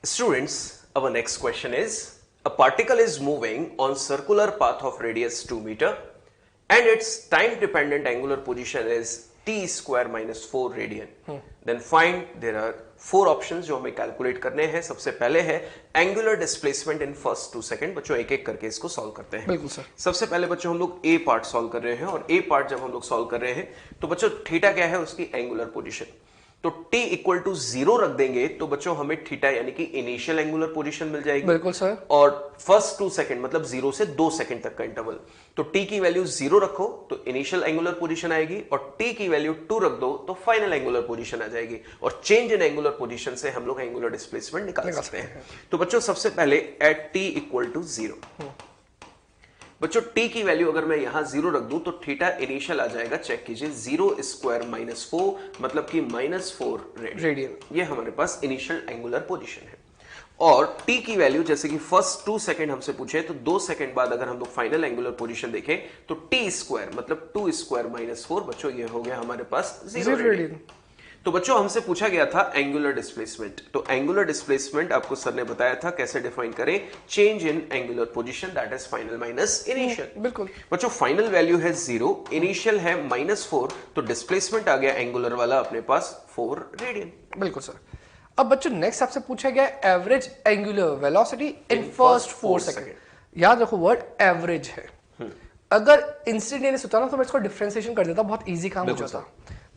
Students, our next question is, a particle is moving on circular path of radius 2 meter and its time dependent angular position is t square minus 4 radian. Then find, there are 4 options जो हमें calculate करने हैं. सबसे पहले है angular displacement in first 2 second. बच्चों एक एक करके इसको सॉल्व करते हैं. बिल्कुल सर. सबसे पहले बच्चों हम लोग ए पार्ट सॉल्व कर रहे हैं और ए पार्ट जब हम लोग सॉल्व कर रहे हैं तो बच्चों थीटा क्या है, उसकी एंगुलर पोजीशन. तो t इक्वल टू 0 रख देंगे तो बच्चों हमें थीटा यानी कि इनिशियल एंगुलर पोजीशन मिल जाएगी. बिल्कुल सर. और फर्स्ट 2 सेकंड मतलब 0 से 2 सेकंड तक का इंटरवल. तो t की वैल्यू 0 रखो तो इनिशियल एंगुलर पोजीशन आएगी और t की वैल्यू 2 रख दो तो फाइनल एंगुलर पोजीशन आ जाएगी. और चेंज इन एंगुलर पोजीशन से हम लोग एंगुलर डिस्प्लेसमेंट निकाल सकते हैं. तो बच्चों सबसे पहले एट t इक्वल टू 0. बच्चों t की वैल्यू अगर मैं यहां 0 रख दूं तो थीटा इनिशियल आ जाएगा. चेक कीजिए 0 स्क्वायर माइनस 4 मतलब कि माइनस 4 रेडियन. ये हमारे पास इनिशियल एंगुलर पोजीशन है. और t की वैल्यू जैसे कि फर्स्ट 2 सेकंड हमसे पूछे तो 2 सेकंड बाद अगर हम लोग फाइनल एंगुलर पोजीशन देखें तो t स्क्वायर मतलब 2 स्क्वायर माइनस 4 बच्चों ये हो गया हमारे पास 0 रेडियन. तो बच्चों हमसे पूछा गया था एंगुलर डिस्प्लेसमेंट. तो एंगुलर डिस्प्लेसमेंट आपको सर ने बताया था कैसे डिफाइन करें. Change in angular position that is final minus initial. बिल्कुल. बच्चों फाइनल वैल्यू है 0, इनिशियल है -4, तो डिस्प्लेसमेंट आ गया एंगुलर वाला अपने पास 4 रेडियन. बिल्कुल सर. अब बच्चों नेक्स्ट आपसे पूछा गया average angular velocity in first 4 second. याद रखो वर्ड एवरेज है. अगर इंस्टेंटेनियस होता ना तो मैं इसको डिफरेंशिएशन कर देता, बहुत इजी काम हो जाता.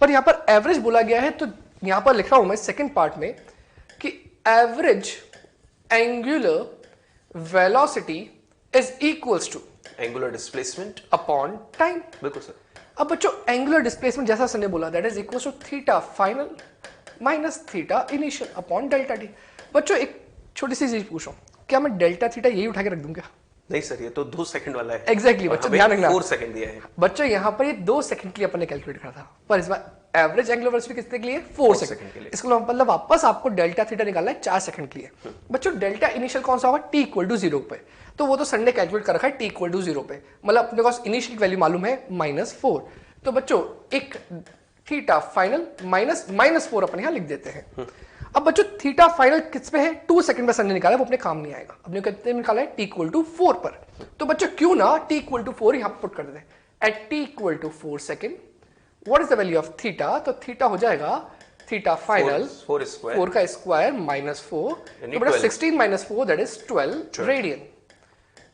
पर यहां पर एवरेज बोला गया है तो यहां पर लिख रहा हूं मैं सेकंड पार्ट में कि average angular velocity is equals to angular displacement upon time. बिल्कुल सर. अब बच्चों एंगुलर डिस्प्लेसमेंट जैसा सर ने बोला that is equals to theta final minus theta initial upon delta T. बच्चों एक छोटी सी चीज पूछ रहा हूं, क्या मैं डेल्टा थीटा यही उठा के रख दूं क्या? नहीं सर, ये तो 2 सेकंड वाला है. एग्जैक्टली बच्चों ध्यान रखना. 4 सेकंड दिया है. बच्चों यहाँ पर ये 2 सेकंड के लिए अपन ने कैलकुलेट करा था, पर इस बार एवरेज एंगुलर वेलोसिटी कितने के लिए 4 सेकंड के लिए. इसको मतलब वापस आपको डेल्टा थीटा निकालना है 4 सेकंड के लिए. बच्चों डेल्टा इनिशियल कौन सा होगा? t इक्वल टू 0 पे. तो वो तो सन ने कैलकुलेट कर रखा है t इक्वल टू 0 पे, मतलब अपने पास इनिशियल वैल्यू मालूम है -4. तो बच्चों एक थीटा फाइनल माइनस 4 अपन यहाँ लिख देते हैं. अब बच्चों थीटा फाइनल किस पे है? 2 सेकंड पे सन ने निकाला, वो अपने काम नहीं आएगा. अपने कितने निकाला है? t इक्वल टू 4 पर. तो बच्चों क्यों ना t इक्वल टू 4 यहां पुट कर देते हैं. At t equal to 4 second what is the value of theta? तो थीटा हो जाएगा थीटा फाइनल 4 का स्क्वायर माइनस 4 तो बड़ा 16 माइनस 4 दैट इज 12 रेडियन.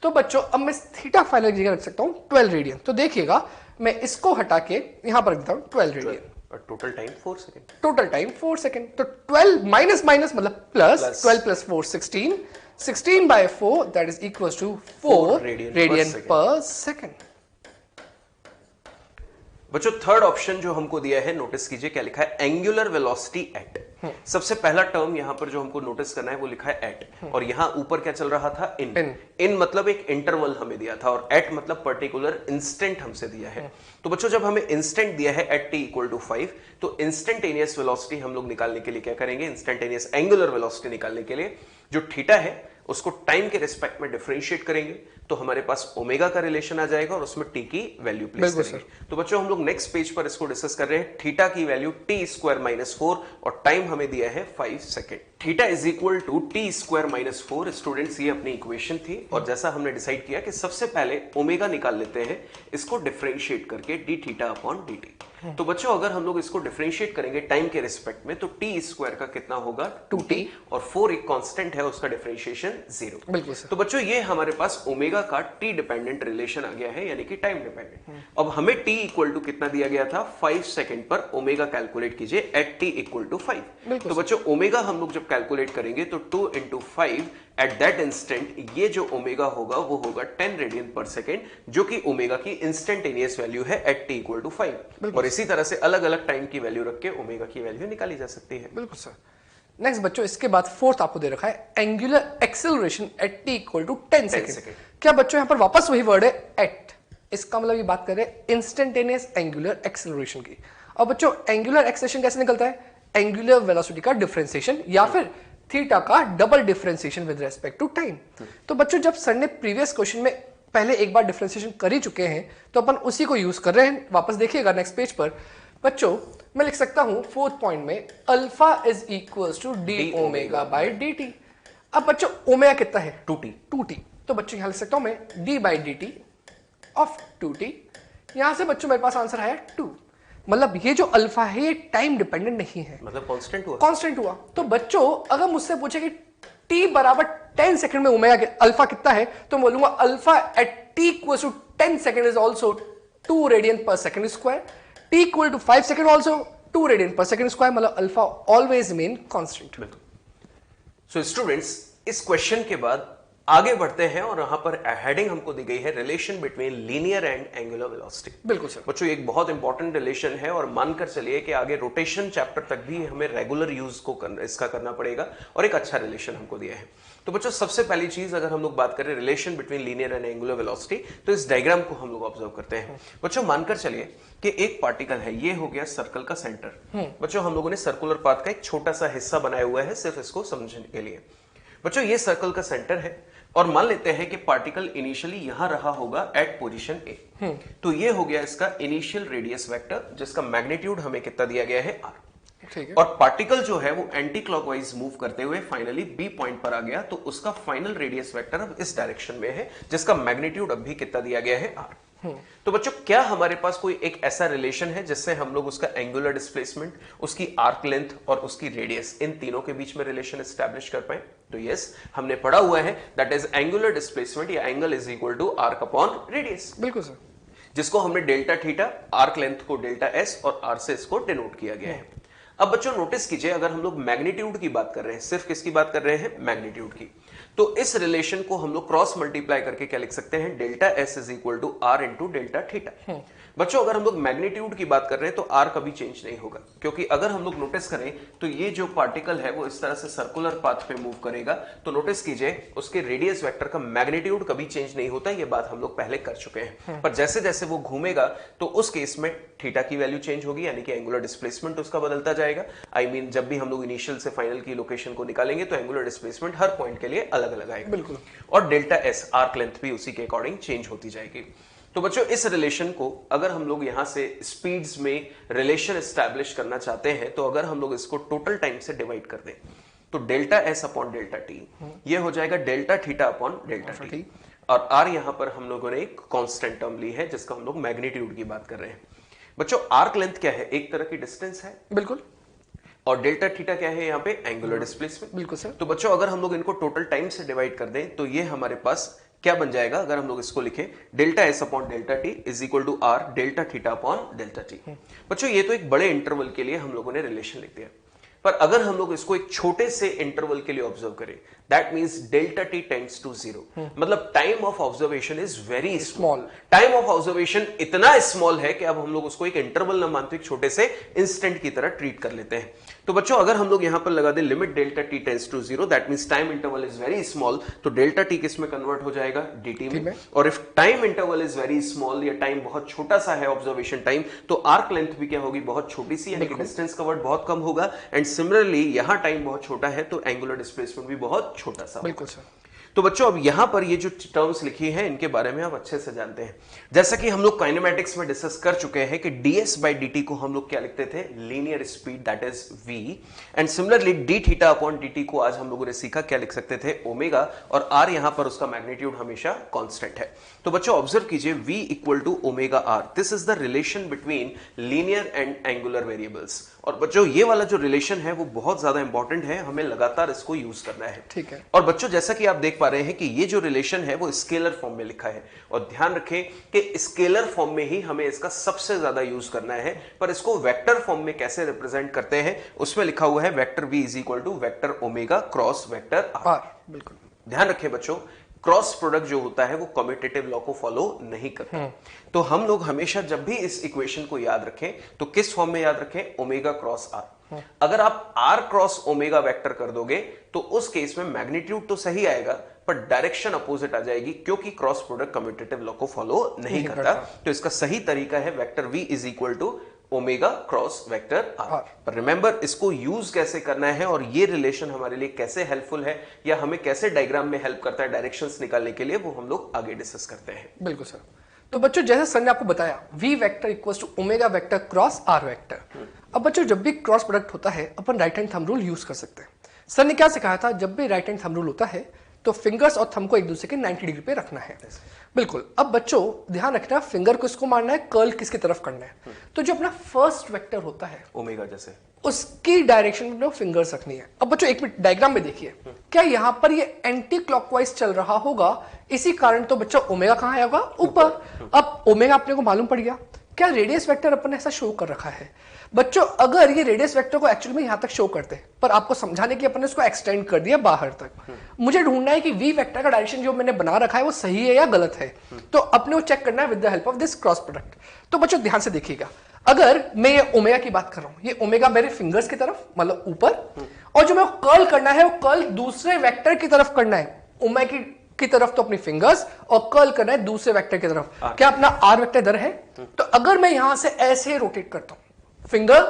तो बच्चों अब मैं थीटा फाइनल की जगह रख सकता हूं 12 रेडियन. तो देखिएगा मैं इसको हटा के यहां पर रख देता हूं 12 radian. Total time 4 second. Total time 4 second. तो 12 माइनस माइनस मतलब plus 12 plus 4 16 16 by 4 that is equals to 4 radian per second. बच्चों थर्ड ऑप्शन जो हमको दिया है, नोटिस कीजिए क्या लिखा है, एंगुलर वेलोसिटी एट. सबसे पहला टर्म यहां पर जो हमको नोटिस करना है वो लिखा है एट, और यहां ऊपर क्या चल रहा था? इन मतलब एक इंटरवल हमें दिया था, और एट मतलब पर्टिकुलर इंस्टेंट हमसे दिया है. तो बच्चों जब हमें इंस्टेंट दिया है एट t इक्वल टू 5 तो इंस्टेंटेनियस वेलोसिटी हम लोग निकालने के लिए क्या करेंगे? इंस्टेंटेनियस एंगुलर वेलोसिटी निकालने के लिए जो थीटा है उसको टाइम के रिस्पेक्ट में डिफरेंशिएट करेंगे तो हमारे पास ओमेगा का रिलेशन आ जाएगा और उसमें t की वैल्यू प्लेस करेंगे. तो बच्चों हम लोग नेक्स्ट पेज पर इसको डिस्कस कर रहे हैं. थीटा की वैल्यू t स्क्वायर माइनस 4 और टाइम हमें दिया है 5 second. Theta is equal to t square minus 4. Students ये अपनी इक्वेशन थी और जैसा हमने डिसाइड किया कि सबसे पहले ओमेगा निकाल लेते हैं इसको डिफरेंशिएट करके d थीटा अपॉन dt. तो बच्चों अगर हम लोग इसको डिफरेंशिएट करेंगे टाइम के रिस्पेक्ट में तो t स्क्वायर का कितना होगा? 2t, और 4 एक कांस्टेंट है उसका डिफरेंशिएशन 0. बिल्कुल सर. तो बच्चों ये हमारे पास ओमेगा का t डिपेंडेंट रिलेशन आ गया है यानी कि टाइम डिपेंडेंट. अब हमें t इक्वल टू कितना दिया गया था? 5 सेकंड पर ओमेगा कैलकुलेट कीजिए एट t इक्वल टू 5. तो बच्चों ओमेगा हम लोग जब कैलकुलेट करेंगे तो 2 इंटू 5 एट दैट इंस्टेंट ये जो ओमेगा होगा वो होगा 10 रेडियन पर सेकेंड, जो कि ओमेगा की इंस्टेंटेनियस वैल्यू है एट t इक्वल टू 5. और इसी तरह से अलग अलग टाइम की वैल्यू रख के ओमेगा की वैल्यू निकाली जा सकती है. बिल्कुल सर. नेक्स्ट बच्चों इसके बाद फोर्थ आपको दे रखा है angular acceleration at t equal to 10 second. क्या बच्चों यहां पर वापस वही वर्ड है एट. इसका मतलब ये बात कर रहे हैं इंस्टेंटेनियस एंगुलर एक्सेलरेशन की. अब बच्चों एंगुलर एक्सेलरेशन कैसे निकलता है? एंगुलर वेलोसिटी का डिफरेंशिएशन या फिर थीटा का double differentiation with respect to time. तो बच्चों जब सर ने प्रीवियस क्वेश्चन में पहले एक बार डिफरेंशिएशन कर ही चुके हैं तो अपन उसी को यूज कर रहे हैं. वापस देखिएगा नेक्स्ट पेज पर. बच्चों मैं लिख सकता हूं फोर्थ पॉइंट में alpha is equals to d omega by d t. अब बच्चों ओमेगा कितना है? 2t। 2t। तो बच्चों यहां लिख सकता हूं मैं d/dt ऑफ 2t। यहां से बच्चों मेरे पास आंसर आया 2। मतलब ये जो अल्फा है ये टाइम डिपेंडेंट नहीं है, मतलब कांस्टेंट हुआ। कांस्टेंट हुआ। तो बच्चों अगर मुझसे पूछे कि t बराबर 10 सेकंड में ओमेगा अल्फा कितना है, तो मैं बोलूंगा alpha at t equals to 10 second is also 2 radian per second square. t equal to 5 second also 2 radian per second square. मतलब अल्फा ऑलवेज रिमेन कांस्टेंट। बिल्कुल। सो स्टूडेंट्स, इस क्वेश्चन के बाद आगे बढ़ते हैं और यहां पर हेडिंग हमको दी गई है relation between linear and angular velocity. बिल्कुल सर। बच्चों एक बहुत इंपॉर्टेंट रिलेशन है और मानकर चलिए कि आगे रोटेशन चैप्टर तक भी हमें रेगुलर यूज को इसका करना पड़ेगा और एक अच्छा रिलेशन हमको दिया है। तो बच्चों सबसे पहली चीज अगर हम लोग बात करें relation between linear and angular velocity, तो इस डायग्राम को हम लोग ऑब्जर्व करते हैं। बच्चों मानकर चलिए कि एक पार्टिकल है, ये हो गया सर्कल का सेंटर। बच्चों हम लोगों ने सर्कुलर पाथ का एक छोटा सा हिस्सा बनाया हुआ है सिर्फ इसको समझने के लिए। बच्चों ये सर्कल का सेंटर है और मान लेते हैं कि पार्टिकल इनिशियली यहां रहा होगा एट पोजीशन ए। तो ये हो गया इसका इनिशियल रेडियस वेक्टर, जिसका मैग्नीट्यूड हमें कितना दिया गया है r। ठीक है। और पार्टिकल जो है वो एंटी क्लॉकवाइज मूव करते हुए फाइनली बी पॉइंट पर आ गया, तो उसका फाइनल रेडियस वेक्टर अब इस डायरेक्शन में है, जिसका मैग्नीट्यूड अब भी कितना दिया गया है r। तो बच्चों क्या हमारे पास कोई एक ऐसा रिलेशन है जिससे हम लोग उसका एंगुलर डिस्प्लेसमेंट, उसकी आर्क लेंथ और उसकी रेडियस, इन तीनों के बीच में रिलेशन एस्टैब्लिश कर पाए? तो यस, हमने पढ़ा हुआ है दैट इज एंगुलर डिस्प्लेसमेंट या angle is equal to arc upon radius. बिल्कुल सर। जिसको हमने डेल्टा थीटा, आर्क लेंथ को डेल्टा एस और आर से इसको डिनोट किया गया है। अब बच्चों नोटिस कीजिए, अगर हम लोग मैग्नीट्यूड की बात कर रहे हैं, सिर्फ किसकी बात कर रहे हैं? मैग्नीट्यूड की, तो इस रिलेशन को हम लोग क्रॉस मल्टीप्लाई करके क्या लिख सकते हैं? Delta S is equal to R into delta theta. बच्चों अगर हम लोग मैग्नीट्यूड की बात कर रहे हैं तो आर कभी चेंज नहीं होगा, क्योंकि अगर हम लोग नोटिस करें तो ये जो पार्टिकल है वो इस तरह से सर्कुलर पाथ पे मूव करेगा, तो नोटिस कीजिए उसके रेडियस वेक्टर का मैग्नीट्यूड कभी चेंज नहीं होता। ये बात हम लोग पहले कर चुके हैं। पर जैसे जैसे वो घूमेगा तो उस केस में थीटा की वैल्यू चेंज होगी, यानी कि एंगुलर डिस्प्लेसमेंट उसका बदलता जाएगा। आई मीन जब भी हम लोग इनिशियल से फाइनल की लोकेशन को निकालेंगे तो एंगुलर डिस्प्लेसमेंट हर पॉइंट के लिए अलग अलग आएगा। बिल्कुल। और डेल्टा एस आर्क लेंथ भी उसी के अकॉर्डिंग चेंज होती जाएगी। तो बच्चों इस रिलेशन को अगर हम लोग यहां से स्पीड्स में रिलेशन एस्टैब्लिश करना चाहते हैं, तो अगर हम लोग इसको टोटल टाइम से डिवाइड कर दें तो delta S upon delta T ये हो जाएगा delta theta upon delta T. और आर यहां पर हम लोगों ने एक कांस्टेंट टर्म ली है जिसका हम लोग मैग्नीट्यूड की बात कर रहे हैं। बच्चों आर्क लेंथ क्या है? एक तरह की डिस्टेंस है। बिल्कुल। और डेल्टा थीटा क्या है? यहाँ पे एंगुलर डिस्प्लेसमेंट। बिल्कुल सर। तो बच्चों अगर हम लोग इनको टोटल टाइम से डिवाइड कर दें तो ये हमारे पास क्या बन जाएगा? अगर हम लोग इसको लिखें delta S upon delta T is equal to R delta theta upon delta T. बच्चों ये तो एक बड़े इंटरवल के लिए हम लोगों ने रिलेशन लिख दिया, पर अगर हम लोग इसको एक छोटे से इंटरवल के लिए ऑब्जर्व करें, that means delta T tends to zero, मतलब time of observation is very small. Time of observation इतना स्मॉल है कि अब हम लोग उसको एक इंटरवल न मानते, एक छोटे से इंस्टेंट की तरह ट्रीट कर लेते हैं। तो बच्चों अगर हम लोग यहां पर लगा दें limit delta T tends to zero, that means time interval is very small, तो डेल्टा टी किस में कन्वर्ट हो जाएगा? dt में। और if time interval is very small या टाइम बहुत छोटा सा है ऑब्जर्वेशन टाइम, तो आर्क लेंथ भी क्या होगी? बहुत छोटी सी, यानी कि डिस्टेंस कवर्ड बहुत कम होगा। एंड सिमिलरली यहां टाइम बहुत छोटा है तो एंगुलर डिस्प्लेसमेंट भी बहुत छोटा सा। बिल्कुल सर। तो बच्चों अब यहां पर ये जो टर्म्स लिखी हैं इनके बारे में आप अच्छे से जानते हैं। जैसा कि हम लोग काइनेमैटिक्स में डिस्कस कर चुके हैं कि ds बाई dt को हम लोग क्या लिखते थे? Linear speed, that is v। And similarly d theta upon dt को आज हम लोगों ने सीखा क्या लिख सकते थे? ओमेगा। और r यहां पर उसका मैग्नीट्यूड हमेशा कांस्टेंट है। तो बच्चों ऑब्जर्व कीजिए v equal to omega r, this is the relation between linear and angular variables. और बच्चों ये वाला जो रिलेशन है वो बहुत ज्यादा इंपॉर्टेंट है, हमें लगातार इसको यूज करना है। ठीक है। और बच्चों जैसा कि आप देख पा रहे हैं कि ये जो रिलेशन है वो स्केलर फॉर्म में लिखा है, और ध्यान रखें कि स्केलर फॉर्म में ही हमें इसका सबसे ज्यादा यूज करना है। पर इसको वेक्टर फॉर्म में कैसे रिप्रेजेंट करते हैं उसमें लिखा हुआ है vector v is equal to vector omega cross vector r। बिल्कुल। ध्यान रखें बच्चों, क्रॉस प्रोडक्ट जो होता है वो कम्यूटेटिव लॉ को फॉलो नहीं करता। तो हम लोग हमेशा जब भी इस इक्वेशन को याद रखें तो किस फॉर्म में याद रखें? Omega cross R. अगर आप r क्रॉस ओमेगा वेक्टर कर दोगे तो उस केस में मैग्नीट्यूड तो सही आएगा पर डायरेक्शन अपोजिट आ जाएगी, क्योंकि क्रॉस प्रोडक्ट कम्यूटेटिव लॉ को फॉलो नहीं करता। तो इसका सही तरीका है vector v is equal to omega cross vector r। पर रिमेंबर इसको यूज कैसे करना है और ये रिलेशन हमारे लिए कैसे हेल्पफुल है या हमें कैसे डायग्राम में हेल्प करता है डायरेक्शंस निकालने के लिए, वो हम लोग आगे डिस्कस करते हैं। बिल्कुल सर। तो बच्चों जैसे सर ने आपको बताया v vector equals to omega vector cross r vector. अब बच्चों जब भी क्रॉस प्रोडक्ट होता है अपन right hand thumb rule use कर सकते हैं। सर ने क्या सिखाया था, जब भी राइट हैंड थंब रूल होता है तो फिंगर्स और थंब को एक दूसरे के 90 डिग्री पे रखना है। बिल्कुल। अब बच्चों ध्यान रखना, फिंगर किसको मारना है, कर्ल किसकी तरफ करना है। तो जो अपना फर्स्ट वेक्टर होता है ओमेगा जैसे, उसकी डायरेक्शन में फिंगर्स रखनी है। अब बच्चों एक मिनट डायग्राम में देखिए, क्या यहां पर ये एंटी क्लॉकवाइज चल रहा होगा, इसी कारण तो बच्चों ओमेगा कहां आएगा, ऊपर। अब ओमेगा अपने को मालूम पड़ गया। क्या रेडियस वेक्टर अपन ने ऐसा शो कर रखा है बच्चों, अगर ये रेडियस वेक्टर को एक्चुअली में यहां तक शो करते पर आपको समझाने के अपन ने उसको एक्सटेंड कर दिया बाहर तक। मुझे ढूंढना है कि वी वेक्टर का डायरेक्शन जो मैंने बना रखा है वो सही है या गलत है, तो अपने को चेक करना है with the help of this cross product. तो बच्चों ध्यान से देखिएगा, अगर मैं ये ओमेगा की बात कर रहा हूं, ये ओमेगा मेरे फिंगर्स की तरफ मतलब ऊपर, और जो मैं कर्ल करना है वो कर्ल दूसरे वेक्टर की तरफ करना है, ओमेगा की तरफ तो अपनी फिंगर्स, और कर्ल करना है दूसरे वेक्टर की तरफ। क्या अपना आर वेक्टर इधर है, तो अगर मैं यहां से ऐसे रोटेट करता हूं फिंगर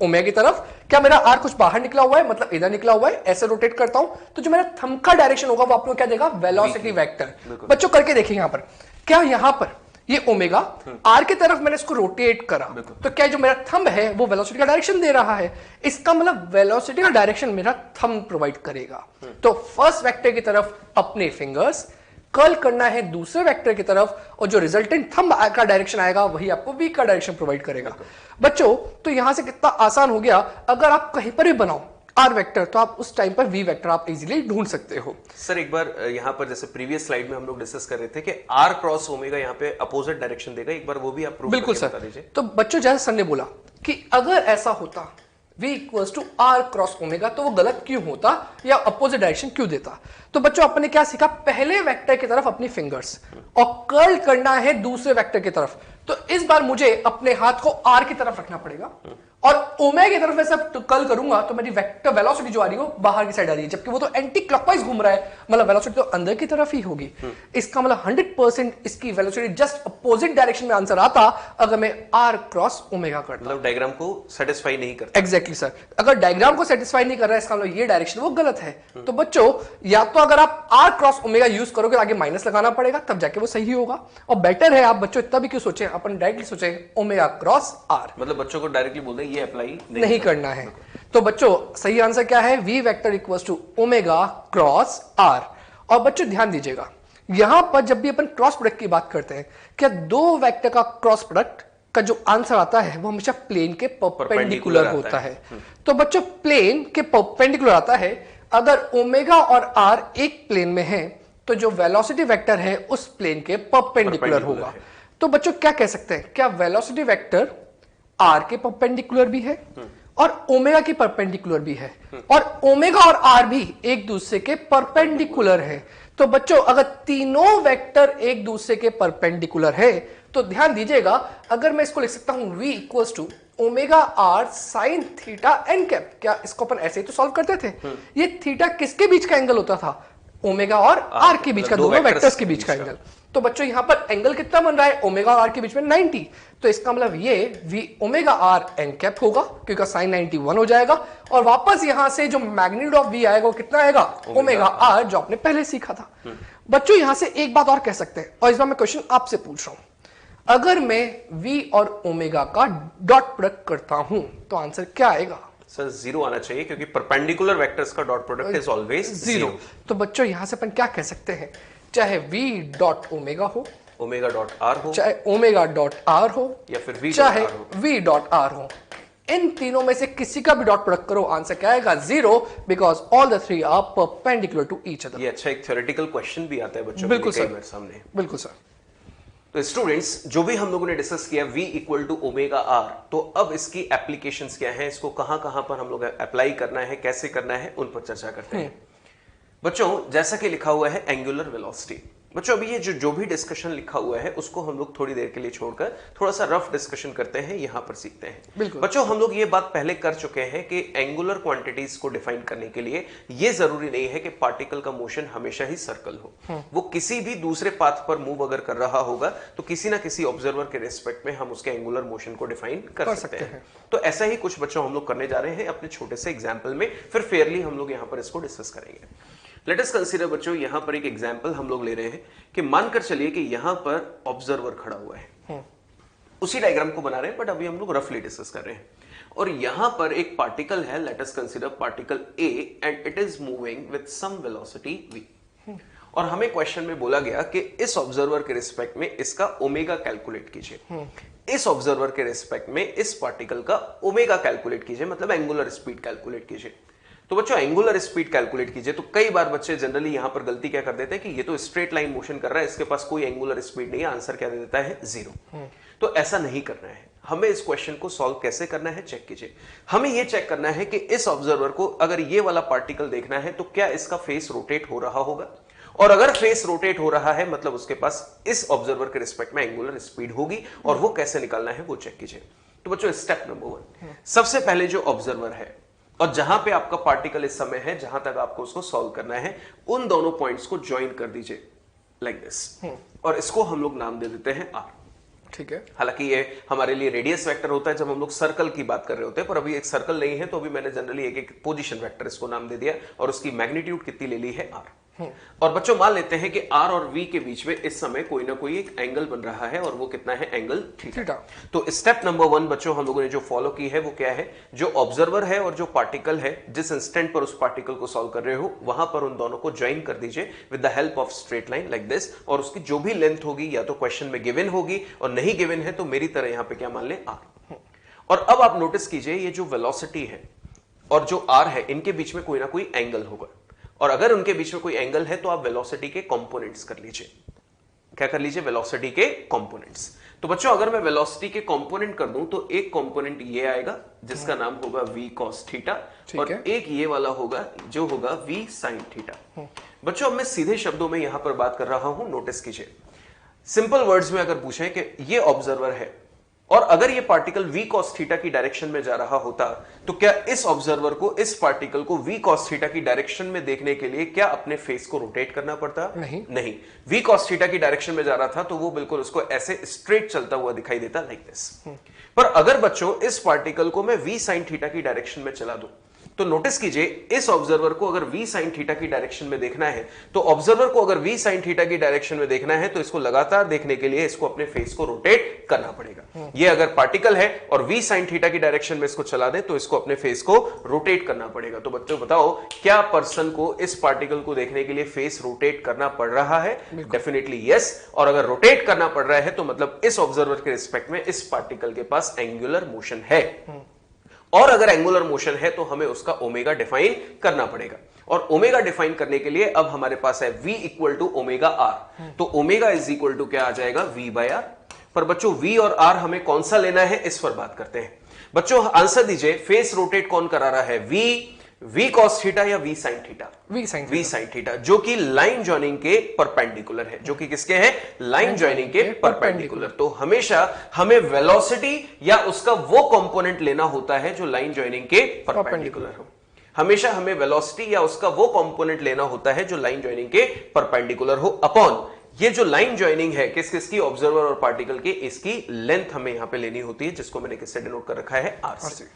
ओमेगा की तरफ, क्या मेरा आर कुछ बाहर निकला हुआ है, मतलब इधर निकला हुआ है, ऐसे रोटेट करता हूं तो जो मेरा थंब का डायरेक्शन होगा वो आपको क्या देगा, वेलोसिटी वेक्टर। बच्चों करके देखिए यहां पर, क्या यहां पर ये ओमेगा आर की तरफ मैंने इसको रोटेट करा, तो क्या जो मेरा थंब है वो वेलोसिटी का डायरेक्शन दे रहा है, इसका मतलब वेलोसिटी का डायरेक्शन मेरा थंब प्रोवाइड करेगा। तो फर्स्ट वेक्टर की तरफ अपने फिंगर्स, कर्ल करना है दूसरे वेक्टर की तरफ, और जो रिजल्टेंट थंब का डायरेक्शन आएगा वही आपको वी का डायरेक्शन प्रोवाइड करेगा। बच्चों तो यहां से कितना आसान हो गया, अगर आप कहीं पर भी बनाओ आर वेक्टर तो आप उस टाइम पर वी वेक्टर आप इजीली ढूंढ सकते हो। सर एक बार यहाँ पर जैसे प्रीवियस स्लाइड में हम लोग डिस्कस कर रहे थे कि आर क्रॉस ओमेगा यहाँ पे अपोजिट डायरेक्शन देगा, एक बार वो भी आप प्रूव बिल्कुल करके सर। बता दीजिए। तो बच्चों जैसे सर ने बोला कि अगर ऐसा होता v equals to R cross omega, तो वो गलत क्यों होता या अपोजिट डायरेक्शन क्यों देता। तो बच्चों अपन ने क्या सीखा, पहले वेक्टर की तरफ अपनी फिंगर्स और कर्ल करना है दूसरे वेक्टर की तरफ। तो इस बार मुझे अपने हाथ को आर की तरफ रखना पड़ेगा, और ओमेगा की तरफ ऐसा कर्ल करूंगा तो मेरी वेक्टर वेलोसिटी जो आ रही है वो बाहर की साइड आ रही है, जबकि वो तो एंटी क्लॉकवाइज घूम रहा है, मतलब वेलोसिटी तो अंदर की तरफ ही होगी। इसका मतलब 100% इसकी वेलोसिटी जस्ट अपोजिट डायरेक्शन में आंसर आता अगर मैं आर क्रॉस ओमेगा करता। मतलब डायग्राम को सेटिस्फाई नहीं करता। एग्जैक्टली सर, अगर डायग्राम को सेटिस्फाई नहीं कर रहा है इसका मतलब ये डायरेक्शन वो गलत है। तो बच्चों या तो अगर आप आर क्रॉस ओमेगा यूज करोगे आगे माइनस लगाना पड़ेगा, तब जाके वो सही होगा, और बेटर है आप बच्चों इतना भी क्यों सोचे, अपन डायरेक्टली सोचे ओमेगा क्रॉस आर, मतलब बच्चों को डायरेक्टली बोल दें ये अप्लाई नहीं करना है। तो बच्चों सही आंसर क्या है, V vector equals to omega cross R. और बच्चों ध्यान दीजिएगा, यहां पर जब भी अपन क्रॉस प्रोडक्ट की बात करते हैं, क्या दो वेक्टर का क्रॉस प्रोडक्ट का जो आंसर आता है वो हमेशा प्लेन के परपेंडिकुलर होता है। तो बच्चों प्लेन के परपेंडिकुलर आता है, अगर ओमेगा और आर एक प्लेन में है तो जो वेलोसिटी वेक्टर है उस प्लेन के परपेंडिकुलर होगा। तो बच्चों क्या कह सकते हैं, क्या वेलोसिटी वेक्टर आर के परपेंडिकुलर भी है और ओमेगा के परपेंडिकुलर भी है, और ओमेगा और आर भी एक दूसरे के परपेंडिकुलर है। तो बच्चों अगर तीनों वेक्टर एक दूसरे के परपेंडिकुलर है तो ध्यान दीजिएगा, अगर मैं इसको लिख सकता हूं v equals to omega R sine theta N cap, क्या इसको अपन ऐसे ही तो सॉल्व करते थे। ये थीटा किसके बीच का एंगल होता था, ओमेगा और आर के बीच का, दोनों वेक्टर्स के बीच का एंगल। तो बच्चों यहां पर एंगल कितना बन रहा है, ओमेगा और आर के बीच में 90, तो इसका मतलब ये v omega R N cap होगा क्योंकि साइन 91 हो जाएगा, और वापस यहां से जो मैग्नीट्यूड ऑफ v आएगा वो कितना आएगा, ओमेगा आर, जो आपने पहले सीखा था। बच्चों यहां से एक बात और कह सकते हैं, और इस बार मैं क्वेश्चन आपसे पूछ रहा हूं, अगर मैं v और ओमेगा का डॉट प्रोडक्ट करता हूं तो आंसर क्या आएगा। सर जीरो आना चाहिए क्योंकि परपेंडिकुलर वेक्टर्स का dot product is always zero. तो बच्चों यहां से अपन क्या कह सकते हैं, चाहे v डॉट ओमेगा हो, ओमेगा डॉट आर हो, चाहे ओमेगा डॉट आर हो, या फिर v चाहे v डॉट आर हो, इन तीनों में से किसी का भी डॉट प्रोडक्ट करो आंसर क्या आएगा, zero, because all the three are perpendicular to each other. ये अच्छा एक थ्योरेटिकल क्वेश्चन भी आता है बच्चों बिल्कुल के सर, सामने। बिल्कुल सर। तो स्टूडेंट्स जो भी हम लोगों ने डिस्कस किया v equal to omega R, तो अब इसकी एप्लीकेशंस क्या हैं, इसको कहां कहां पर हम लोग अप्लाई करना है, कैसे करना है, उन पर चर्चा करते हैं। बच्चों जैसा कि लिखा हुआ है एंगुलर वेलोसिटी, बच्चों अभी ये जो भी डिस्कशन लिखा हुआ है उसको हम लोग थोड़ी देर के लिए छोड़कर थोड़ा सा रफ डिस्कशन करते हैं, यहां पर सीखते हैं। बच्चों हम लोग ये बात पहले कर चुके हैं कि एंगुलर क्वांटिटीज को डिफाइन करने के लिए ये जरूरी नहीं है कि पार्टिकल का मोशन हमेशा ही सर्कल हो, वो किसी भी दूसरे पाथ पर मूव अगर कर रहा होगा तो किसी ना किसी ऑब्जर्वर के रिस्पेक्ट में हम उसके एंगुलर मोशन को डिफाइन कर सकते हैं। तो ऐसा ही कुछ बच्चों हम लोग करने जा रहे हैं अपने छोटे से एग्जाम्पल में, फिर फेयरली हम लोग यहाँ पर इसको डिस्कस करेंगे। लेट अस कंसीडर बच्चों यहां पर एक एग्जांपल हम लोग ले रहे हैं कि मानकर चलिए कि यहां पर ऑब्जर्वर खड़ा हुआ है, उसी डायग्राम को बना रहे हैं बट अभी हम लोग रफली डिस्कस कर रहे हैं। और यहां पर एक पार्टिकल है, let us consider particle A and it is moving with some velocity v। और हमें क्वेश्चन में बोला गया कि इस ऑब्जर्वर के रिस्पेक्ट में इसका ओमेगा कैलकुलेट कीजिए, इस ऑब्जर्वर के रिस्पेक्ट में इस पार्टिकल का ओमेगा कैलकुलेट कीजिए, मतलब एंगुलर स्पीड कैलकुलेट कीजिए। तो बच्चों एंगुलर स्पीड कैलकुलेट कीजिए, तो कई बार बच्चे जनरली यहां पर गलती क्या कर देते हैं कि ये तो स्ट्रेट लाइन मोशन कर रहा है, इसके पास कोई एंगुलर स्पीड नहीं है, आंसर क्या दे देता है 0। तो ऐसा नहीं करना है, हमें इस क्वेश्चन को सॉल्व कैसे करना है चेक कीजिए। हमें यह चेक करना है कि इस ऑब्जर्वर को अगर ये वाला पार्टिकल देखना है तो क्या इसका फेस रोटेट हो रहा होगा, और अगर फेस रोटेट हो रहा है मतलब उसके पास इस ऑब्जर्वर के रिस्पेक्ट में एंगुलर स्पीड होगी, और वो कैसे निकालना है वो चेक कीजिए। तो बच्चों स्टेप नंबर 1, सबसे पहले जो ऑब्जर्वर है और जहां पे आपका पार्टिकल इस समय है, जहां तक आपको उसको सॉल्व करना है, उन दोनों पॉइंट्स को ज्वाइन कर दीजिए लाइक दिस, और इसको हम लोग नाम दे देते हैं r। ठीक है, हालांकि ये हमारे लिए रेडियस वेक्टर होता है जब हम लोग सर्कल की बात कर रहे होते हैं, पर अभी एक सर्कल नहीं है तो अभी मैंने जनरली एक पोजीशन वेक्टर इसको नाम दे दिया, और उसकी मैग्नीट्यूड कितनी ले ली है r। और बच्चों मान लेते हैं कि r और v के बीच में इस समय कोई ना कोई एक एंगल बन रहा है, और वो कितना है, एंगल थीटा। तो स्टेप नंबर 1 बच्चों हम लोगों ने जो फॉलो की है वो क्या है, जो ऑब्जर्वर है और जो पार्टिकल है, जिस इंस्टेंट पर उस पार्टिकल को सॉल्व कर रहे हो वहां पर उन दोनों को ज्वाइन कर दीजिए with the help of straight line like this, और उसकी जो भी लेंथ होगी या तो क्वेश्चन में गिवन होगी, और नहीं गिवन है तो मेरी तरह यहां पे क्या मान ले r। और अब आप नोटिस कीजिए ये जो वेलोसिटी है और जो r है, इनके बीच में कोई ना कोई एंगल होगा, और अगर उनके बीच में कोई एंगल है तो आप वेलोसिटी के कंपोनेंट्स कर लीजिए। क्या कर लीजिए, वेलोसिटी के कंपोनेंट्स। तो बच्चों अगर मैं वेलोसिटी के कंपोनेंट कर दूं तो एक कंपोनेंट ये आएगा जिसका नाम होगा v cos थीटा, और एक ये वाला होगा जो होगा v sin थीटा। बच्चों अब मैं सीधे शब्दों में यहां पर बात कर रहा हूं, नोटिस कीजिए। सिंपल वर्ड्स में अगर पूछें कि ये ऑब्जर्वर है और अगर ये पार्टिकल v cos थीटा की डायरेक्शन में जा रहा होता, तो क्या इस ऑब्जर्वर को इस पार्टिकल को v cos थीटा की डायरेक्शन में देखने के लिए क्या अपने फेस को रोटेट करना पड़ता? नहीं। v cos थीटा की डायरेक्शन में जा रहा था तो वो बिल्कुल उसको ऐसे स्ट्रेट चलता हुआ दिखाई देता लाइक दिस। पर अगर बच्चों इस पार्टिकल को मैं v sin थीटा की डायरेक्शन में चला दूं, तो नोटिस कीजिए इस ऑब्जर्वर को अगर v sin थीटा की डायरेक्शन में देखना है, तो ऑब्जर्वर को अगर v sin थीटा की डायरेक्शन में देखना है तो इसको लगातार देखने के लिए इसको अपने फेस को रोटेट करना पड़ेगा। ये अगर पार्टिकल है और v sin थीटा की डायरेक्शन में इसको चला दे तो इसको अपने फेस को रोटेट करना पड़ेगा। तो बच्चों बताओ क्या पर्सन को इस पार्टिकल को देखने के लिए फेस रोटेट करना पड़ रहा है? Definitely yes. और अगर रोटेट करना पड़ रहा है तो मतलब इस ऑब्जर्वर के रिस्पेक्ट में इस पार्टिकल के पास एंगुलर मोशन है, और अगर एंगुलर मोशन है तो हमें उसका ओमेगा डिफाइन करना पड़ेगा। और ओमेगा डिफाइन करने के लिए अब हमारे पास है v equal to omega R, तो ओमेगा इज इक्वल टू क्या आ जाएगा, v बाय आर। पर बच्चों v और r हमें कौन सा लेना है इस पर बात करते हैं। बच्चों आंसर दीजिए, फेस रोटेट कौन करा रहा है, v cos थीटा या v sin theta? v sin theta, जो कि लाइन जॉइनिंग के परपेंडिकुलर है, जो कि किसके है, लाइन जॉइनिंग के परपेंडिकुलर। तो हमेशा हमें वेलोसिटी या उसका वो कंपोनेंट लेना होता है जो लाइन जॉइनिंग के परपेंडिकुलर हो। हमेशा हमें वेलोसिटी या उसका वो कंपोनेंट लेना होता है जो लाइन जॉइनिंग के परपेंडिकुलर हो, अपॉन ये जो लाइन जॉइनिंग है किस किसकी, ऑब्जर्वर और पार्टिकल की, इसकी लेंथ हमें यहां पे लेनी होती है, जिसको मैंने किससे डिनोट कर रखा है, r से।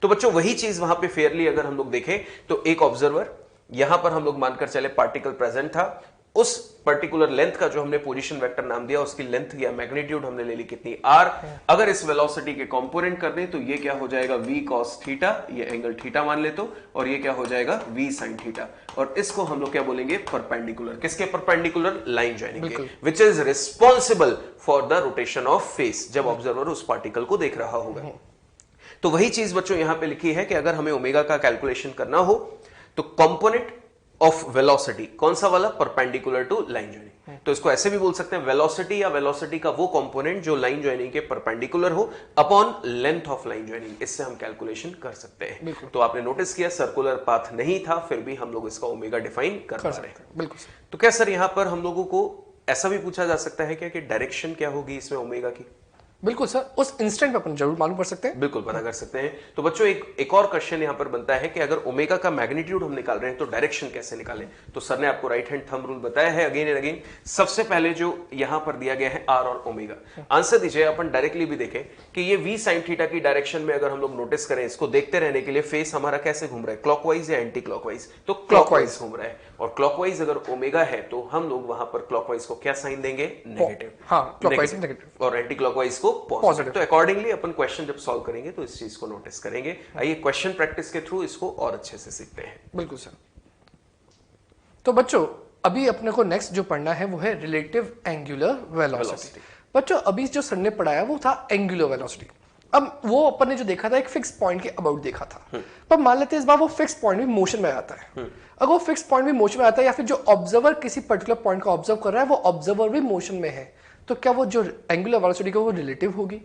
तो बच्चों वही चीज वहां पे फेयरली अगर हम लोग देखें तो एक ऑब्जर्वर, यहां पर हम लोग मानकर चले पार्टिकल प्रेजेंट था, उस पर्टिकुलर लेंथ का जो हमने पोजीशन वेक्टर नाम दिया उसकी लेंथ या मैग्नीट्यूड हमने ले ली कितनी, r। अगर इस वेलोसिटी के कंपोनेंट कर दें तो ये क्या हो जाएगा, v cos थीटा, ये एंगल थीटा मान ले तो, और ये क्या हो जाएगा, v sin थीटा। और इसको हम लोग क्या बोलेंगे, परपेंडिकुलर। किसके परपेंडिकुलर, लाइन जॉइनिंग के, which is responsible for the rotation of face, जब ऑब्जर्वर उस पार्टिकल को देख रहा होगा। तो वही चीज बच्चों यहां पे लिखी है कि अगर हमें ओमेगा का कैलकुलेशन करना हो तो कंपोनेंट ऑफ वेलोसिटी कौन सा वाला, परपेंडिकुलर टू लाइन जॉइनिंग। तो इसको ऐसे भी बोल सकते हैं, वेलोसिटी या वेलोसिटी का वो कंपोनेंट जो लाइन जॉइनिंग के परपेंडिकुलर हो upon length of line joining. इससे हम कैलकुलेशन कर सकते हैं। तो आपने नोटिस किया सर्कुलर पाथ नहीं था, फिर भी हम लोग इसका ओमेगा डिफाइन कर पा रहे हैं। बिल्कुल। तो क्या सर यहां पर हम लोगों को ऐसा भी पूछा जा सकता है क्या कि डायरेक्शन क्या होगी इसमें ओमेगा की? बिल्कुल सर, उस इंस्टेंट पे अपन जरूर मालूम कर सकते हैं। बिल्कुल पता कर सकते हैं। तो बच्चों एक और क्वेश्चन यहां पर बनता है कि अगर ओमेगा का मैग्नीट्यूड हम निकाल रहे हैं तो डायरेक्शन कैसे निकालें? तो सर ने आपको राइट हैंड थंब रूल बताया है अगेन एंड अगेन। सबसे पहले जो यहां पर दिया गया है आर और ओमेगा, आंसर दीजिए। अपन डायरेक्टली भी देखें कि ये v sin थीटा की डायरेक्शन में अगर हम लोग नोटिस करें, इसको देखते रहने के लिए फेस हमारा कैसे घूम रहा है, क्लॉकवाइज या एंटी क्लॉकवाइज? तो क्लॉकवाइज घूम रहा है। और क्लॉकवाइज अगर ओमेगा है तो हम लोग वहां पर क्लॉकवाइज को क्या साइन देंगे, नेगेटिव। हाँ, क्लॉकवाइज नेगेटिव, और एंटी क्लॉकवाइज को पॉजिटिव। तो अकॉर्डिंगली अपन क्वेश्चन जब सॉल्व करेंगे तो इस चीज को नोटिस करेंगे। आइए क्वेश्चन प्रैक्टिस के थ्रू इसको और अच्छे से सीखते हैं। बिल्कुल सर। तो बच्चों अभी अपने को नेक्स्ट जो पढ़ना है वो है रिलेटिव एंगुलर वेलोसिटी। बच्चों अभी जो सर ने पढ़ाया वो था एंगुलर वेलोसिटी। अब वो अपन ने जो देखा था एक फिक्स पॉइंट के अबाउट देखा था, पर मान लेते हैं इस बार वो फिक्स पॉइंट भी मोशन में आता है। अगर वो फिक्स पॉइंट भी मोशन में आता है या फिर जो ऑब्जर्वर किसी पर्टिकुलर पॉइंट को ऑब्जर्व कर रहा है वो ऑब्जर्वर भी मोशन में है, तो क्या वो जो एंगुलर वेलोसिटी है वो रिलेटिव होगी?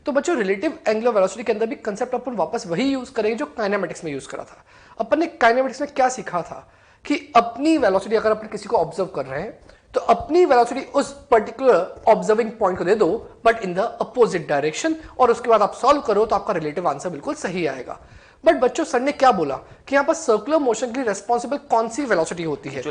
तो बच्चों रिलेटिव एंगुलर वेलोसिटी के अंदर भी कंसेप्ट अपन वापस वही यूज करेंगे जो काइनेमेटिक्स में यूज करा था। अपन ने काइनेमेटिक्स में क्या सीखा था कि अपनी वेलोसिटी अगर अपन किसी को ऑब्जर्व कर रहे हैं तो अपनी वेलोसिटी उस पर्टिकुलर ऑब्जर्विंग पॉइंट को दे दो but in the opposite direction, और उसके बाद आप सॉल्व करो तो आपका रिलेटिव आंसर बिल्कुल सही आएगा। बट बच्चों सर ने क्या बोला कि यहाँ पर सर्कुलर मोशन के लिए रेस्पॉन्सिबल कौन सी वेलोसिटी होती है? जो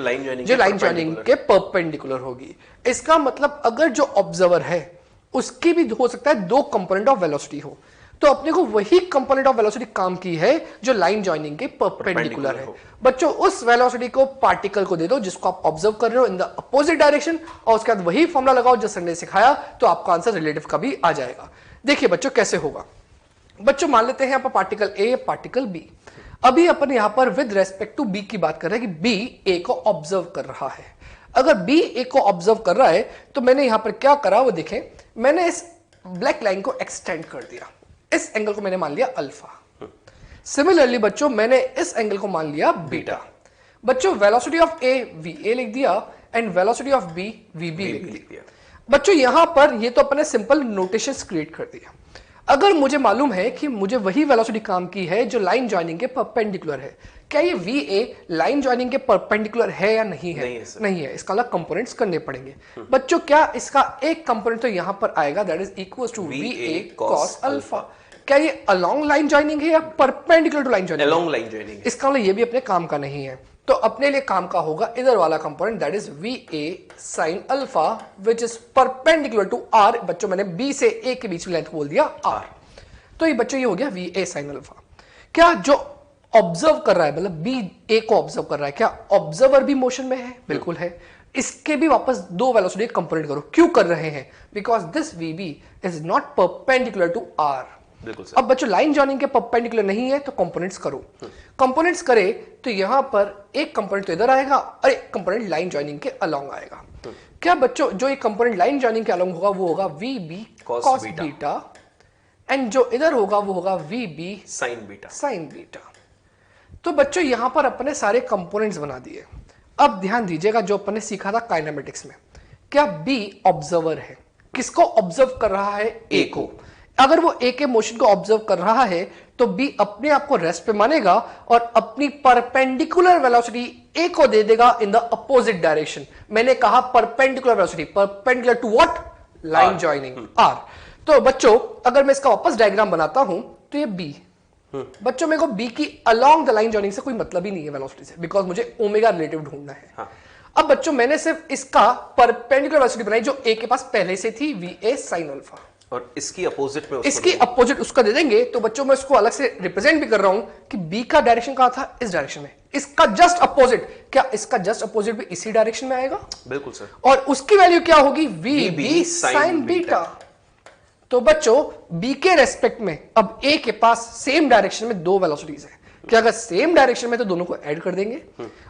लाइन जॉइनिंग के परपेंडिकुलर होगी। इसका मतलब अगर जो ऑब्जर्वर है उसकी भी हो सकता है दो कंपोनेंट ऑफ वेलोसिटी हो, तो अपने को वही कंपोनेंट ऑफ वेलोसिटी काम की है जो लाइन जॉइनिंग के परपेंडिकुलर है। बच्चों उस वेलोसिटी को पार्टिकल को दे दो जिसको आप ऑब्जर्व कर रहे हो इन द अपोजिट डायरेक्शन, और उसके बाद वही फॉर्मूला लगाओ जो सर ने सिखाया, तो आपका आंसर रिलेटिव का भी आ जाएगा। देखिए बच्चों कैसे होगा। बच्चों मान लेते हैं यहाँ पर पार्टिकल ए, पार्टिकल बी। अभी अपन यहाँ पर विद रेस्पेक्ट टू बी की बात कर रहे हैं कि बी ए को ऑब्जर्व कर रहा है। अगर बी ए को ऑब्जर्व कर रहा है तो मैंने यहाँ पर क्या करा वो देखें, मैंने इस ब्लैक लाइन को एक्सटेंड कर दिया, इस एंगल को मैंने मान लिया अल्फा। सिमिलरली बच्चों मैंने इस एंगल को मान लिया बीटा। बच्चों velocity of A V A लिख दिया and velocity of B V B लिख दिया। बच्चों यहां पर ये तो अपने सिंपल नोटेशंस क्रिएट कर दिया। अगर मुझे मालूम है कि मुझे वही वेलोसिटी काम की है जो लाइन जॉइनिंग के परपेंडिकुलर है, क्या ये वी ए लाइन जॉइनिंग के परपेंडिकुलर है या नहीं है? नहीं है। इसका अलग कंपोनेंट्स करने पड़ेंगे। बच्चों क्या इसका एक कंपोनेंट तो यहां पर आएगा that is equal to V A cos alpha. क्या ये अलोंग लाइन जॉइनिंग है या perpendicular to line joining? Along line joining. इसका मतलब ये भी अपने काम का नहीं है, तो अपने लिए काम का होगा इधर वाला component that is V A sine alpha which is perpendicular to R. बच्चों मैंने बी से ए के बीच में लेंथ बोल दिया आर, तो ये बच्चों ये हो गया वी ए साइन अल्फा। क्या जो ऑब्जर्व कर रहा है मतलब बी ए को ऑब्जर्व कर रहा है, क्या ऑब्जर्वर भी मोशन में है? बिल्कुल है। इसके भी वापस दो वेलोसिटी कंपोनेंट करो। क्यों कर रहे हैं? Because this V B is not perpendicular to R. अब बच्चों लाइन जॉइनिंग के परपेंडिकुलर नहीं है तो कंपोनेंट्स करो। कंपोनेंट्स करे तो यहां पर एक कंपोनेंट तो इधर आएगा और एक कंपोनेंट लाइन जॉइनिंग के अलोंग आएगा। क्या बच्चों जो एक कंपोनेंट लाइन जॉइनिंग के अलोंग होगा वो होगा V B cos beta, and जो इधर होगा वो होगा वी बी साइन बीटा। तो बच्चों यहां पर अपने सारे कंपोनेंट्स बना दिए। अब ध्यान दीजिएगा जो अपने सीखा था काइनेमेटिक्स में, क्या बी ऑब्जर्वर है? किसको ऑब्जर्व कर रहा है? ए को। अगर वो ए के मोशन को ऑब्जर्व कर रहा है तो बी अपने आप को रेस्ट पे मानेगा और अपनी परपेंडिकुलर वेलोसिटी ए को दे देगा इन द अपोजिट डायरेक्शन। मैंने कहा perpendicular velocity, perpendicular to what? Line joining R. तो बच्चों अगर मैं इसका वापस डायग्राम बनाता हूं तो ये बी। बच्चों मेरे को बी की अलोंग द लाइन जॉइनिंग से कोई मतलब ही नहीं है वेलोसिटी से, बिकॉज मुझे ओमेगा रिलेटिव ढूंढना है। अब बच्चों मैंने सिर्फ इसका परपेंडिकुलर वेलोसिटी बनाई जो ए के पास पहले से थी वी ए साइन अल्फा, और इसकी अपोजिट में इसकी अपोजिट उसका दे देंगे। तो बच्चों मैं इसको अलग से रिप्रेजेंट भी कर रहा हूं कि बी का डायरेक्शन कहां था? इस डायरेक्शन में। इसका जस्ट अपोजिट, क्या इसका जस्ट अपोजिट भी इसी डायरेक्शन में आएगा? बिल्कुल सर। और उसकी वैल्यू क्या होगी? V B sine beta. तो बच्चों बी के रेस्पेक्ट में अब ए के पास सेम डायरेक्शन में दो वेलोसिटीज है, कि अगर सेम डायरेक्शन में तो दोनों को ऐड कर देंगे।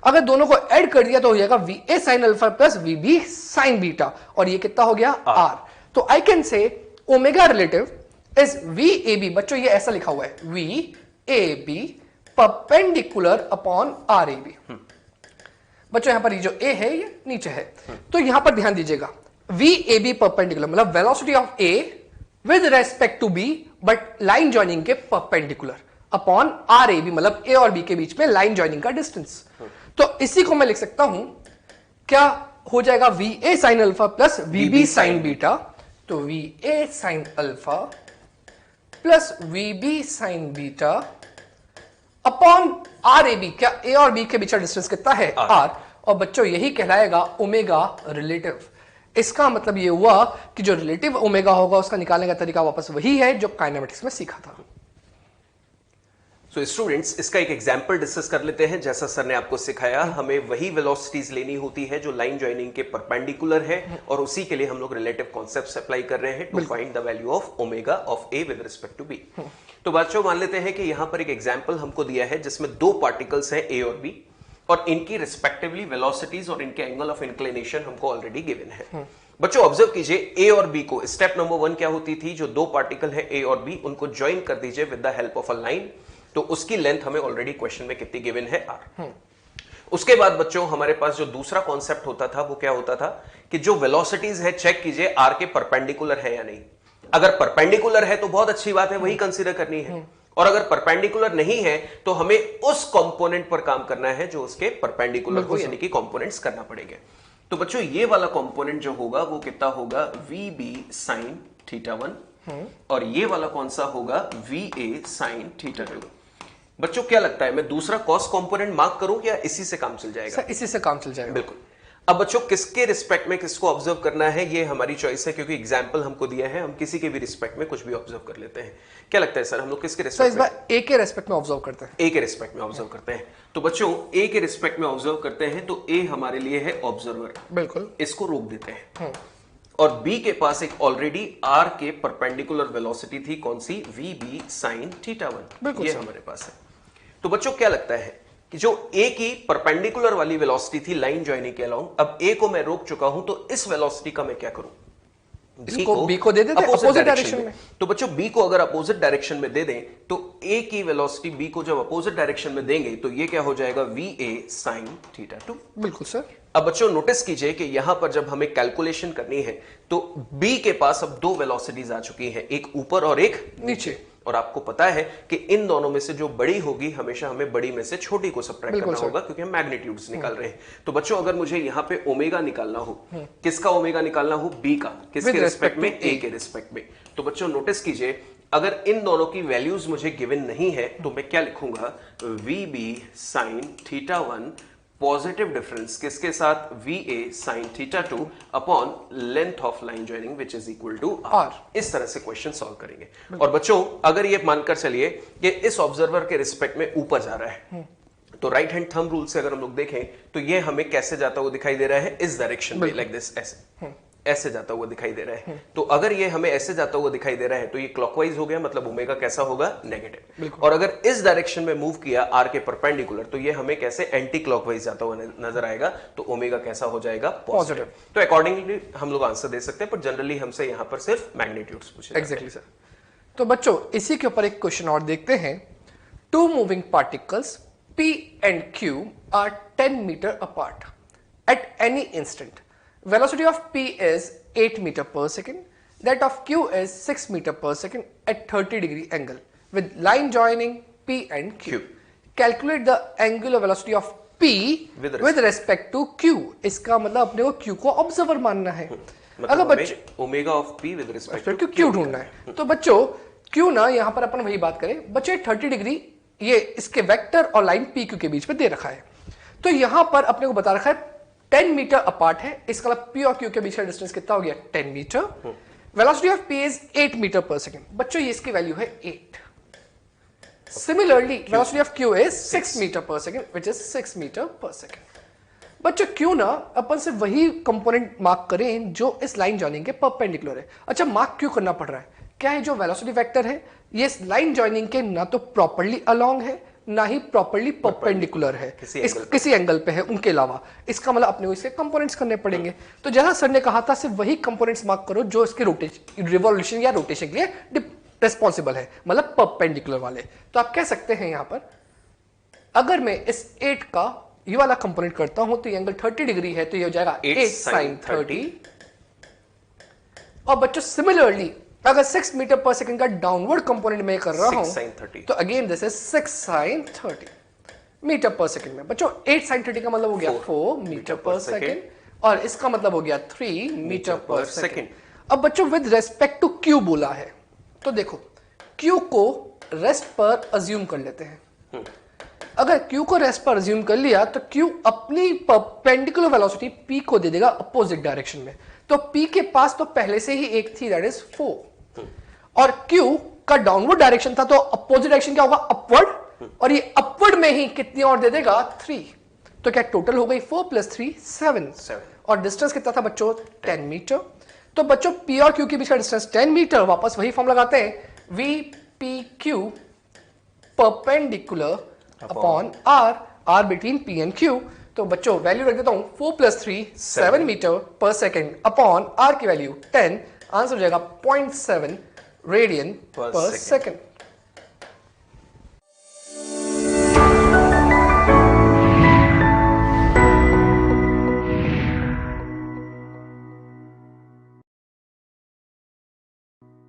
अगर दोनों को ऐड कर दिया तो हो जाएगा we A sine alpha plus we B sine beta, और ये कितना हो गया? आर। तो I can say omega relative is V A B. बच्चों ये ऐसा लिखा हुआ है V A B perpendicular upon are A B. बच्चों यहां पर ये जो ए है ये नीचे है, तो यहां पर ध्यान दीजिएगा वी ए बी परपेंडिकुलर मतलब velocity of A with respect to B but line joining के perpendicular upon are A B मतलब ए और बी के बीच में लाइन जॉइनिंग का डिस्टेंस। तो इसी को मैं लिख सकता हूं, क्या हो जाएगा? We A sine alpha plus we B sine beta. तो v A sine alpha plus we B sine beta upon are A B. क्या ए और बी के बीच का डिस्टेंस कितना है? आर। और बच्चों यही कहलाएगा ओमेगा रिलेटिव। इसका मतलब ये हुआ कि जो रिलेटिव ओमेगा होगा उसका निकालने का तरीका वापस वही है जो काइनेमेटिक्स में सीखा था। सो स्टूडेंट्स, इसका एक एग्जांपल डिस्कस कर लेते हैं। जैसा सर ने आपको सिखाया, हमें वही वेलोसिटीज लेनी होती है जो लाइन जॉइनिंग के परपेंडिकुलर है, और उसी के लिए हम लोग रिलेटिव कॉन्सेप्ट्स अप्लाई कर रहे हैं to find the value of omega of A with respect to B. तो बच्चों, मान लेते हैं कि यहां पर एक एग्जांपल हमको दिया है जिसमें दो पार्टिकल्स हैं ए और बी, और इनकी रिस्पेक्टिवली वेलोसिटीज और इनके एंगल ऑफ इंक्लिनेशन हमको ऑलरेडी गिवन है। बच्चों ऑब्जर्व कीजिए, ए और बी को स्टेप नंबर 1 क्या होती थी, जो दो पार्टिकल है ए और बी उनको ज्वाइन कर दीजिए with the help of a line. तो उसकी लेंथ हमें ऑलरेडी क्वेश्चन में कितनी गिवन है, आर। उसके बाद बच्चों हमारे पास जो दूसरा कॉन्सेप्ट होता था वो क्या होता था कि जो वेलोसिटीज है चेक कीजिए आर के परपेंडिकुलर है या नहीं। अगर परपेंडिकुलर है तो बहुत अच्छी बात है, वही कंसीडर करनी है, और अगर परपेंडिकुलर नहीं है तो हमें उस कंपोनेंट पर काम करना है जो उसके परपेंडिकुलर हो, यानी कि कंपोनेंट्स करना पड़ेंगे। तो बच्चों ये वाला कंपोनेंट जो होगा वो कितना होगा, वी बी साइन थीटा 1, और ये वाला कौन सा होगा, वी ए साइन थीटा 2। बच्चों क्या लगता है, मैं दूसरा कॉस कंपोनेंट मार्क करूं या इसी से काम चल जाएगा? सर इसी से काम चल जाएगा। बिल्कुल। अब बच्चों किसके रिस्पेक्ट में किसको ऑब्जर्व करना है ये हमारी चॉइस है, क्योंकि एग्जाम्पल हमको दिया है, हम किसी के भी रिस्पेक्ट में कुछ भी ऑब्जर्व कर लेते हैं। क्या लगता है सर, हम लोग किसके रिस्पेक्ट इस बार ए के रिस्पेक्ट में ऑब्जर्व करते हैं? ए के रिस्पेक्ट में ऑब्जर्व करते हैं। तो बच्चों ए के रिस्पेक्ट में ऑब्जर्व करते हैं, तो ए हमारे लिए है ऑब्जर्वर, बिल्कुल, इसको रोक देते हैं। और बी के पास एक ऑलरेडी आर के परपेंडिकुलर वेलोसिटी थी, कौन सी, वी बी साइन थीटा 1, ये हमारे पास है। तो बच्चों क्या लगता है कि जो ए की परपेंडिकुलर वाली वेलोसिटी थी लाइन जॉइनिंग के अलोंग, अब ए को मैं रोक चुका हूं, तो इस वेलोसिटी का मैं क्या करूं, इसको बी को दे देते हैं अपोजिट डायरेक्शन में। तो बच्चों बी को अगर अपोजिट डायरेक्शन में दे दें तो ए की वेलोसिटी बी को जब अपोजिट डायरेक्शन में देंगे तो ये क्या हो जाएगा, वी ए साइन थीटा 2। बिल्कुल सर। अब बच्चों नोटिस कीजिए कि यहां पर जब हमें कैलकुलेशन करनी है तो बी के पास अब दो वेलोसिटीज आ चुकी हैं, एक ऊपर और एक नीचे, और आपको पता है कि इन दोनों में से जो बड़ी होगी हमेशा हमें बड़ी में से छोटी को सब्ट्रैक्ट करना होगा, क्योंकि हम मैग्नीट्यूड्स निकाल रहे हैं। तो बच्चों अगर मुझे यहां पे ओमेगा निकालना हो, किसका ओमेगा निकालना हो, बी का, किसके रिस्पेक्ट में, ए के रिस्पेक्ट में। तो बच्चों नोटिस कीजिए, अगर इन दोनों की वैल्यूज मुझे गिवन नहीं है तो मैं क्या लिखूंगा, V B sine theta 1 positive difference किसके साथ, V A sine theta 2 upon length of line joining which is equal to R. इस तरह से क्वेश्चन सॉल्व करेंगे। और बच्चों अगर ये मानकर चलिए कि इस ऑब्जर्वर के रिस्पेक्ट में ऊपर जा रहा है, तो राइट हैंड थंब रूल से अगर हम लोग देखें तो ये हमें कैसे जाता हुआ दिखाई दे रहा है, इस डायरेक्शन में, लाइक दिस, ऐसे जाता हुआ दिखाई दे रहा है। तो अगर ये हमें ऐसे जाता हुआ दिखाई दे रहा है तो ये क्लॉकवाइज हो गया, मतलब ओमेगा कैसा होगा, नेगेटिव। और अगर इस डायरेक्शन में मूव किया आर के परपेंडिकुलर तो ये हमें कैसे एंटी क्लॉकवाइज जाता हुआ नजर आएगा, तो ओमेगा कैसा हो जाएगा, पॉजिटिव। तो अकॉर्डिंगली हम लोग आंसर दे सकते हैं, पर जनरली हमसे यहां पर सिर्फ मैग्नीट्यूड्स पूछे। Exactly sir. तो बच्चों इसी के ऊपर एक क्वेश्चन और देखते हैं। Two moving particles P and Q are 10 meter apart at any instant. Velocity of P is 8 meter per second. That of Q is 6 meter per second at 30-degree angle with line joining P and Q. Calculate the angular velocity of P with respect to Q. इसका मतलब अपने को Q को observer मानना है। अगर बच्चे omega of P with respect to Q ढूंढना है, तो बच्चों Q ना यहाँ पर अपन वही बात करें, बच्चे 30 डिग्री ये इसके वेक्टर और लाइन पी क्यू के बीच में दे रखा है। तो यहां पर अपने को बता रखा है 10 मीटर अपार्ट है, इसका मतलब पी और क्यू के बीच का डिस्टेंस कितना हो गया, 10 metre. Velocity of P is 8 metre per second. बच्चों ये इसकी वैल्यू है 8। Similarly velocity of Q is 6 metre per second which is 6 metre per second. बच्चों क्यों ना अपन से वही कंपोनेंट मार्क करें जो इस लाइन जॉइनिंग के परपेंडिकुलर है। अच्छा मार्क क्यों करना पड़ रहा है, क्या है, जो वेलोसिटी वेक्टर है ये लाइन जॉइनिंग के ना तो प्रॉपर्ली अलोंग है ना ही प्रॉपर्ली परपेंडिकुलर है, किसी एंगल पे है उनके अलावा। इसका मतलब अपने को इसके कंपोनेंट्स करने पड़ेंगे। तो जैसा सर ने कहा था सिर्फ वही कंपोनेंट्स मार्क करो जो इसके रोटेशन, रिवॉल्यूशन या रोटेशन के लिए रिस्पॉन्सिबल है, मतलब परपेंडिकुलर वाले। तो आप कह सकते हैं यहां पर अगर मैं इस 8 का ये वाला कंपोनेंट करता हूं तो ये एंगल 30 डिग्री है, तो ये हो जाएगा 8 sin 30। और बच्चों सिमिलरली अगर 6 मीटर पर सेकंड का डाउनवर्ड कंपोनेंट मैं कर रहा हूं तो again this is 6 sin 30 metre per second में। बच्चों 8 sin 30 का मतलब हो गया 4 मीटर पर सेकंड, और इसका मतलब हो गया 3 मीटर पर सेकंड। अब बच्चों विद रेस्पेक्ट टू क्यू बोला है, तो देखो क्यू को रेस्ट पर अज्यूम कर लेते हैं। अगर क्यू को रेस्ट पर अज्यूम कर लिया तो क्यू अपनी परपेंडिकुलर वेलोसिटी पी को दे देगा अपोजिट डायरेक्शन में। तो पी के पास तो पहले से ही एक थी, दैट इज 4, और Q का डाउनवर्ड डायरेक्शन था, तो अपोजिट डायरेक्शन क्या होगा, अपवर्ड। और ये अपवर्ड में ही कितनी और दे देगा 3, तो क्या टोटल हो गई 4 + 3 7 और डिस्टेंस कितना था बच्चों 10 मीटर। तो बच्चों पी और क्यू के बीच का डिस्टेंस 10 मीटर, वापस वही फॉर्म लगाते हैं V P Q perpendicular upon R between P and Q. तो बच्चों वैल्यू रख देता हूं 4 + 3 7 metre per second upon are की वैल्यू 10, आंसर हो जाएगा 0.7 रेडियन पर सेकेंड।